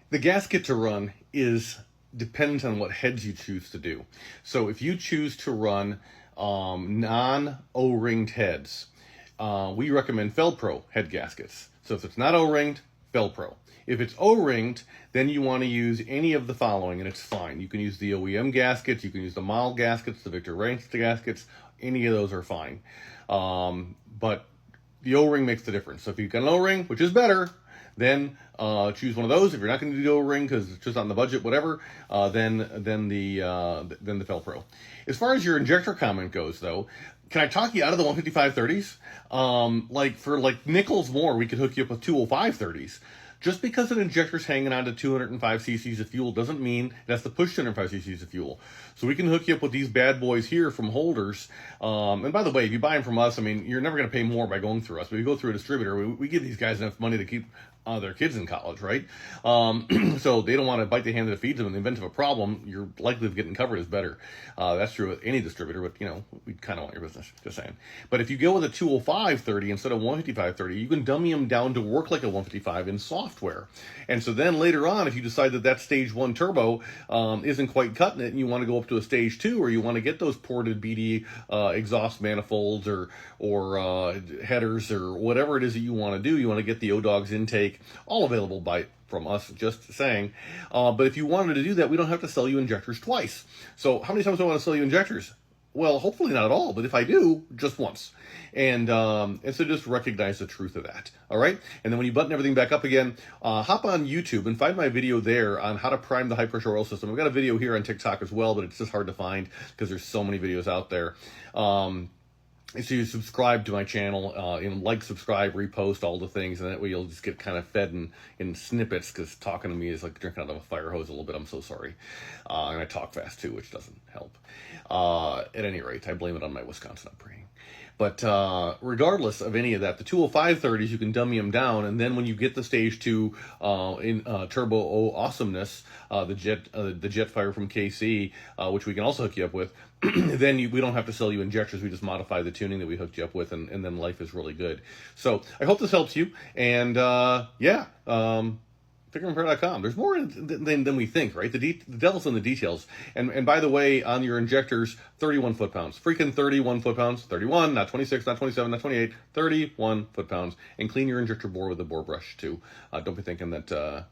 The gasket to run is dependent on what heads you choose to do. So if you choose to run non-O-ringed heads, we recommend Felpro head gaskets. So if it's not O-ringed, Felpro. If it's O-ringed, then you want to use any of the following, and it's fine. You can use the OEM gaskets, you can use the model gaskets, the Victor Ranch gaskets, any of those are fine. But the O-ring makes the difference. So if you've got an O-ring, which is better, then choose one of those. If you're not going to do the O-ring because it's just on the budget, whatever, then the Felpro. As far as your injector comment goes, though, can I talk you out of the 155/30s? Like for nickels more, we could hook you up with 205/30s. Just because an injector's hanging on to 205 cc's of fuel doesn't mean it has to push 205 cc's of fuel. So we can hook you up with these bad boys here from Holders. And by the way, if you buy them from us, I mean, you're never going to pay more by going through us. But if you go through a distributor, we give these guys enough money to keep their kids in college, right? So they don't want to bite the hand that feeds them. In the event of a problem, your likelihood of getting covered is better. That's true with any distributor, but we kind of want your business, just saying. But if you go with a 205/30 instead of 155/30, you can dummy them down to work like a 155 in software. And so then later on, if you decide that stage 1 turbo isn't quite cutting it and you want to go up to a stage 2, or you want to get those ported BD exhaust manifolds or headers or whatever it is that you want to do, you want to get the O-Dogs intake, all available from us, just saying. But if you wanted to do that, we don't have to sell you injectors twice. So how many times do I want to sell you injectors? Well, hopefully not at all, but if I do, just once. And so just recognize the truth of that, all right? And then when you button everything back up again, hop on YouTube and find my video there on how to prime the high-pressure oil system. I've got a video here on TikTok as well, but it's just hard to find because there's so many videos out there. So you subscribe to my channel, subscribe, repost, all the things, and that way you'll just get kind of fed in snippets, because talking to me is like drinking out of a fire hose a little bit. I'm so sorry. And I talk fast too, which doesn't help. At any rate, I blame it on my Wisconsin upbringing. But regardless of any of that, the 205/30s, you can dummy them down, and then when you get the stage 2 in turbo awesomeness, the Jetfire from KC, which we can also hook you up with, then we don't have to sell you injectors. We just modify the tuning that we hooked you up with, and then life is really good. So I hope this helps you, and FICMRepair.com. There's more than we think, right? The devil's in the details. And by the way, on your injectors, 31 foot-pounds. Freaking 31 foot-pounds. 31, not 26, not 27, not 28. 31 foot-pounds. And clean your injector bore with a bore brush, too. Don't be thinking that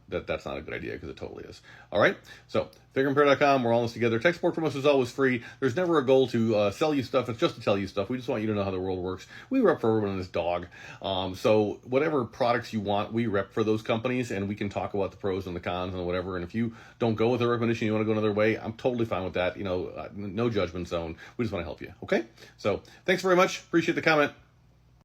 that's not a good idea, because it totally is. All right? So, FICMRepair.com. We're all in this together. Tech support from us is always free. There's never a goal to sell you stuff. It's just to tell you stuff. We just want you to know how the world works. We rep for everyone in this dog. So whatever products you want, we rep for those companies, and we can talk about the pros and the cons and whatever. And if you don't go with a recommendation, you want to go another way, I'm totally fine with that. No judgment zone. We just want to help you. Okay? So thanks very much. Appreciate the comment.